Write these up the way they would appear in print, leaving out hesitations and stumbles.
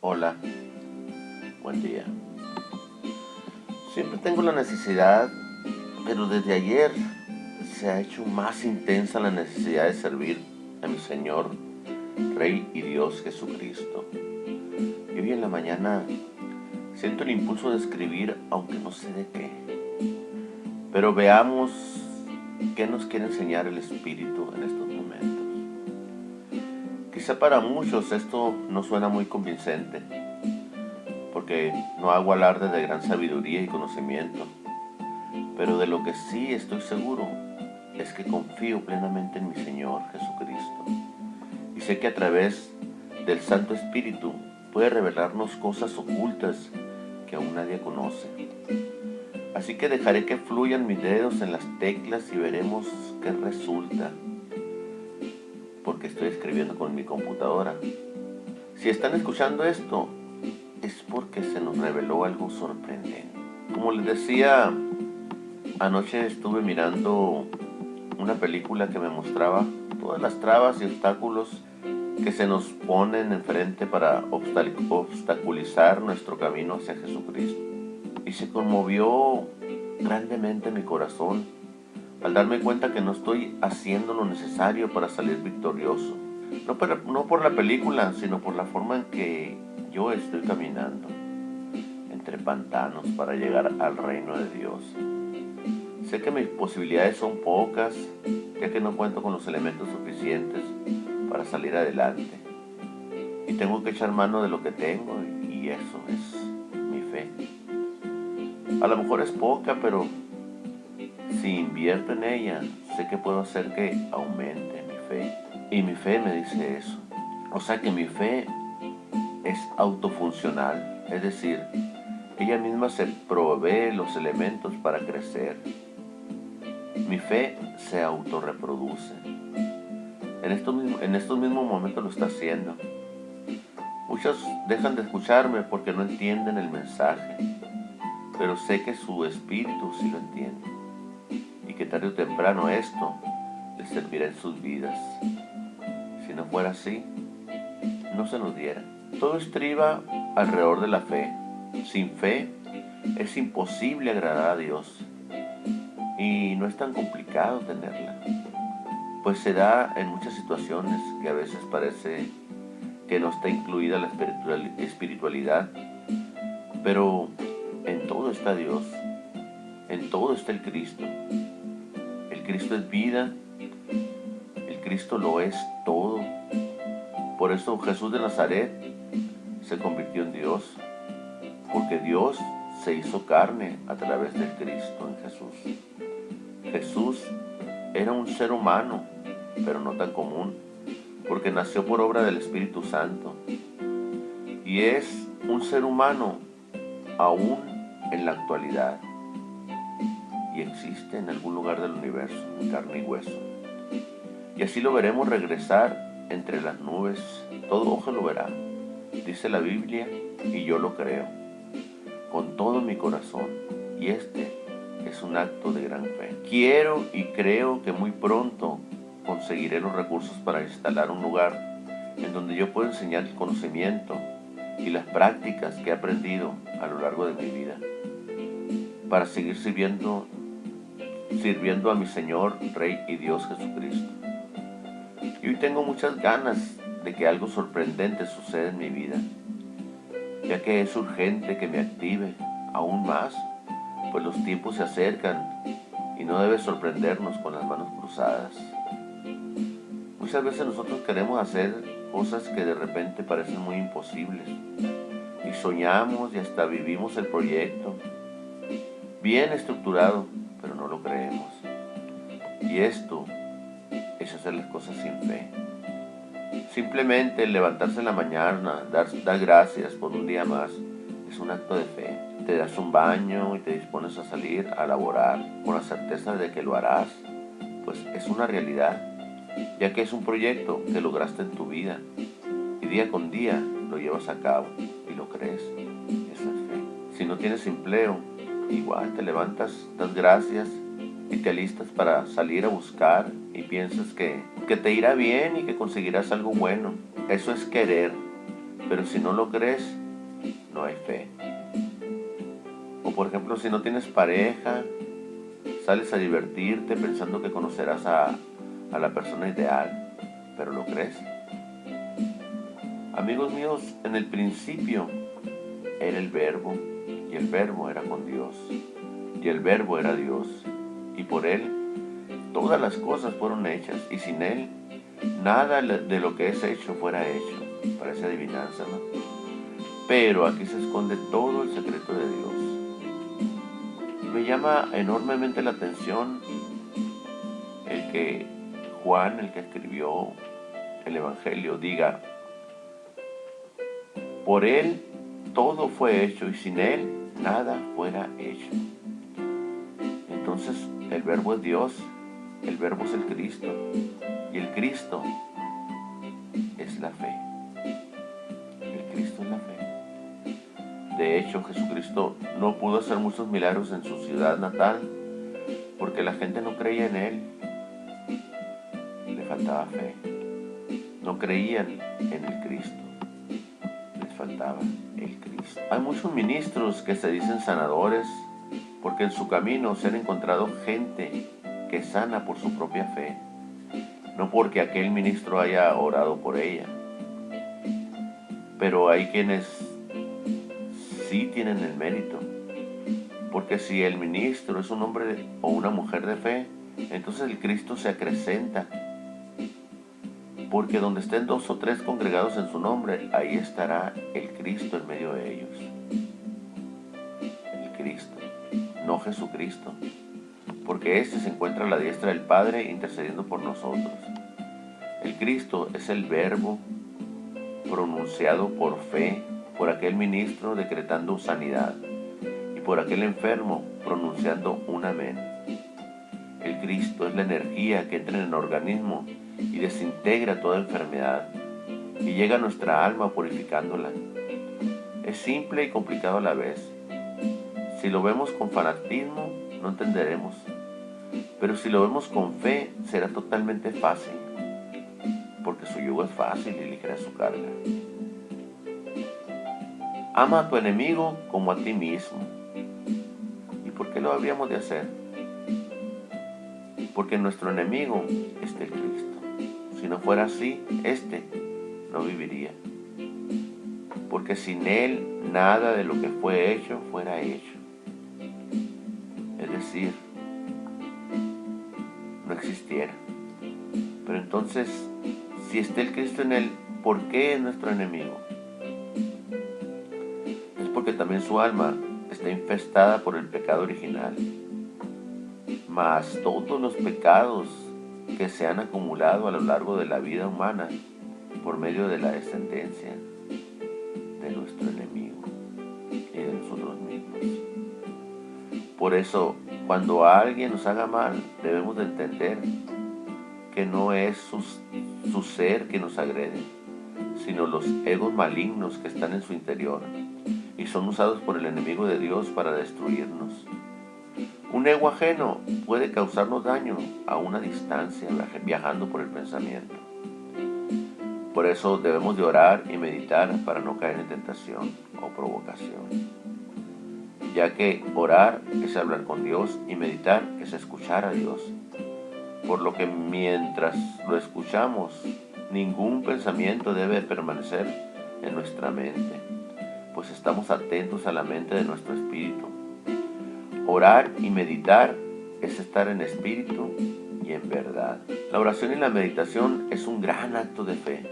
Hola, buen día. Siempre tengo la necesidad, pero desde ayer se ha hecho más intensa la necesidad de servir a mi Señor, Rey y Dios Jesucristo. Y hoy en la mañana siento el impulso de escribir, aunque no sé de qué. Pero veamos qué nos quiere enseñar el Espíritu en estos momentos. Quizá para muchos esto no suena muy convincente, porque no hago alarde de gran sabiduría y conocimiento, pero de lo que sí estoy seguro es que confío plenamente en mi Señor Jesucristo y sé que a través del Santo Espíritu puede revelarnos cosas ocultas que aún nadie conoce. Así que dejaré que fluyan mis dedos en las teclas y veremos qué resulta, porque estoy escribiendo con mi computadora. Si están escuchando esto, es porque se nos reveló algo sorprendente. Como les decía, anoche estuve mirando una película que me mostraba todas las trabas y obstáculos que se nos ponen enfrente para obstaculizar nuestro camino hacia Jesucristo. Y se conmovió grandemente mi corazón al darme cuenta que no estoy haciendo lo necesario para salir victorioso. No por la película, sino por la forma en que yo estoy caminando entre pantanos para llegar al reino de Dios. Sé que mis posibilidades son pocas, ya que no cuento con los elementos suficientes para salir adelante. Y tengo que echar mano de lo que tengo, y eso es mi fe. A lo mejor es poca, pero si invierto en ella, sé que puedo hacer que aumente mi fe. Y mi fe me dice eso. O sea que mi fe es autofuncional, es decir, ella misma se provee los elementos para crecer. Mi fe se autorreproduce. En estos mismos momentos lo está haciendo. Muchos dejan de escucharme porque no entienden el mensaje, pero sé que su espíritu sí lo entiende y que tarde o temprano esto les servirá en sus vidas. Si no fuera así, no se nos diera. Todo estriba alrededor de la fe. Sin fe es imposible agradar a Dios y no es tan complicado tenerla, pues se da en muchas situaciones que a veces parece que no está incluida la espiritualidad, pero en todo está Dios, en todo está el Cristo. El Cristo es vida, el Cristo lo es todo. Por eso Jesús de Nazaret se convirtió en Dios, porque Dios se hizo carne a través del Cristo en Jesús. Jesús era un ser humano, pero no tan común, porque nació por obra del Espíritu Santo. Y es un ser humano aún en la actualidad. Y existe en algún lugar del universo, en carne y hueso. Y así lo veremos regresar entre las nubes. Todo ojo lo verá, dice la Biblia, y yo lo creo, con todo mi corazón. Y este es un acto de gran fe. Quiero y creo que muy pronto conseguiré los recursos para instalar un lugar en donde yo pueda enseñar el conocimiento y las prácticas que he aprendido a lo largo de mi vida, para seguir sirviendo a mi Señor, Rey y Dios Jesucristo. Y hoy tengo muchas ganas de que algo sorprendente suceda en mi vida, ya que es urgente que me active aún más, pues los tiempos se acercan y no debe sorprendernos con las manos cruzadas. Muchas veces nosotros queremos hacer cosas que de repente parecen muy imposibles y soñamos y hasta vivimos el proyecto bien estructurado, pero no lo creemos. Y esto es hacer las cosas sin fe. Simplemente levantarse en la mañana, dar gracias por un día más, es un acto de fe. Te das un baño y te dispones a salir a laborar con la certeza de que lo harás, pues es una realidad, ya que es un proyecto que lograste en tu vida y día con día lo llevas a cabo y lo crees. Eso es fe. Si no tienes empleo, igual te levantas, das gracias y te alistas para salir a buscar y piensas que te irá bien y que conseguirás algo bueno. Eso es querer, pero si no lo crees, no hay fe. O por ejemplo, si no tienes pareja, sales a divertirte pensando que conocerás a la persona ideal, pero ¿lo crees? Amigos míos, en el principio era el Verbo, y el Verbo era con Dios, y el Verbo era Dios, y por Él todas las cosas fueron hechas, y sin Él nada de lo que es hecho fuera hecho. Parece adivinanza, ¿no? Pero aquí se esconde todo el secreto de Dios. Me llama enormemente la atención el que Juan, el que escribió el Evangelio, diga: por Él todo fue hecho y sin Él nada fuera hecho. Entonces el Verbo es Dios, el Verbo es el Cristo, y el Cristo es la fe. El Cristo es la fe. De hecho, Jesucristo no pudo hacer muchos milagros en su ciudad natal porque la gente no creía en Él. Le faltaba fe. No creían en el Cristo. Les faltaba el Cristo. Hay muchos ministros que se dicen sanadores porque en su camino se han encontrado gente que sana por su propia fe, no porque aquel ministro haya orado por ella. Pero hay quienes sí tienen el mérito, porque si el ministro es un hombre o una mujer de fe, entonces el Cristo se acrecenta, porque donde estén 2 o 3 congregados en su nombre, ahí estará el Cristo en medio de ellos. El Cristo, no Jesucristo, porque éste se encuentra a la diestra del Padre intercediendo por nosotros. El Cristo es el Verbo pronunciado por fe, por aquel ministro decretando sanidad y por aquel enfermo pronunciando un amén. El Cristo es la energía que entra en el organismo y desintegra toda enfermedad y llega a nuestra alma purificándola. Es simple y complicado a la vez. Si lo vemos con fanatismo, no entenderemos, pero si lo vemos con fe, será totalmente fácil, porque su yugo es fácil y ligera su carga. Ama a tu enemigo como a ti mismo. ¿Y por qué lo habríamos de hacer? Porque nuestro enemigo es el Cristo. Si no fuera así, este no viviría. Porque sin Él nada de lo que fue hecho fuera hecho. Es decir, no existiera. Pero entonces, si está el Cristo en Él, ¿por qué es nuestro enemigo? Es porque también su alma está infestada por el pecado original. Mas todos los pecados que se han acumulado a lo largo de la vida humana por medio de la descendencia de nuestro enemigo y de nosotros mismos. Por eso, cuando alguien nos haga mal, debemos de entender que no es su ser que nos agrede, sino los egos malignos que están en su interior y son usados por el enemigo de Dios para destruirnos. Un ego ajeno puede causarnos daño a una distancia, viajando por el pensamiento. Por eso debemos de orar y meditar para no caer en tentación o provocación, ya que orar es hablar con Dios y meditar es escuchar a Dios. Por lo que mientras lo escuchamos, ningún pensamiento debe permanecer en nuestra mente, pues estamos atentos a la mente de nuestro espíritu. Orar y meditar es estar en espíritu y en verdad. La oración y la meditación es un gran acto de fe,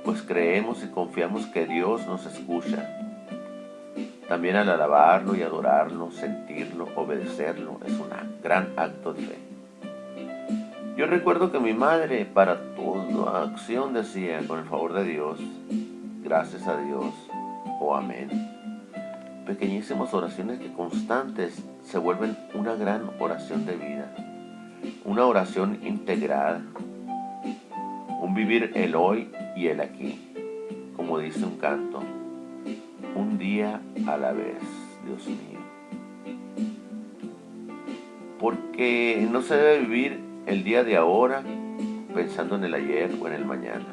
pues creemos y confiamos que Dios nos escucha. También al alabarlo y adorarlo, sentirlo, obedecerlo, es un gran acto de fe. Yo recuerdo que mi madre para toda acción decía, con el favor de Dios, gracias a Dios o amén. Pequeñísimas oraciones que constantes se vuelven una gran oración de vida, una oración integrada, un vivir el hoy y el aquí, como dice un canto, un día a la vez, Dios mío. Porque no se debe vivir el día de ahora pensando en el ayer o en el mañana,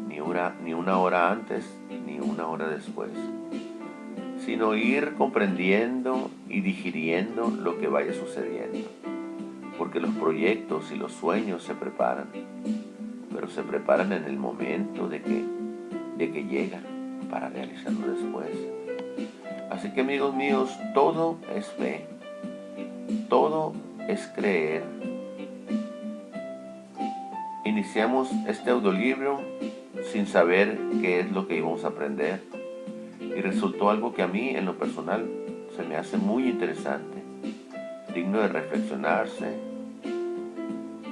ni ni una hora antes ni una hora después, sino ir comprendiendo y digiriendo lo que vaya sucediendo, porque los proyectos y los sueños se preparan, pero se preparan en el momento de que llegan para realizarlo después. Así que, amigos míos, todo es fe, todo es creer. Iniciamos este audiolibro sin saber qué es lo que íbamos a aprender, y resultó algo que a mí, en lo personal, se me hace muy interesante, digno de reflexionarse.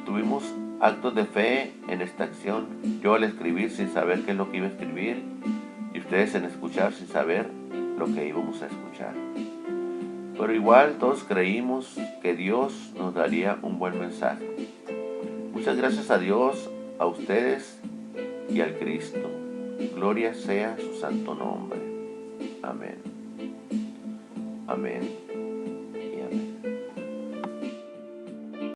Tuvimos actos de fe en esta acción, yo al escribir sin saber qué es lo que iba a escribir, y ustedes en escuchar sin saber lo que íbamos a escuchar. Pero igual todos creímos que Dios nos daría un buen mensaje. Muchas gracias a Dios, a ustedes y al Cristo. Gloria sea su santo nombre. Amén. Amén.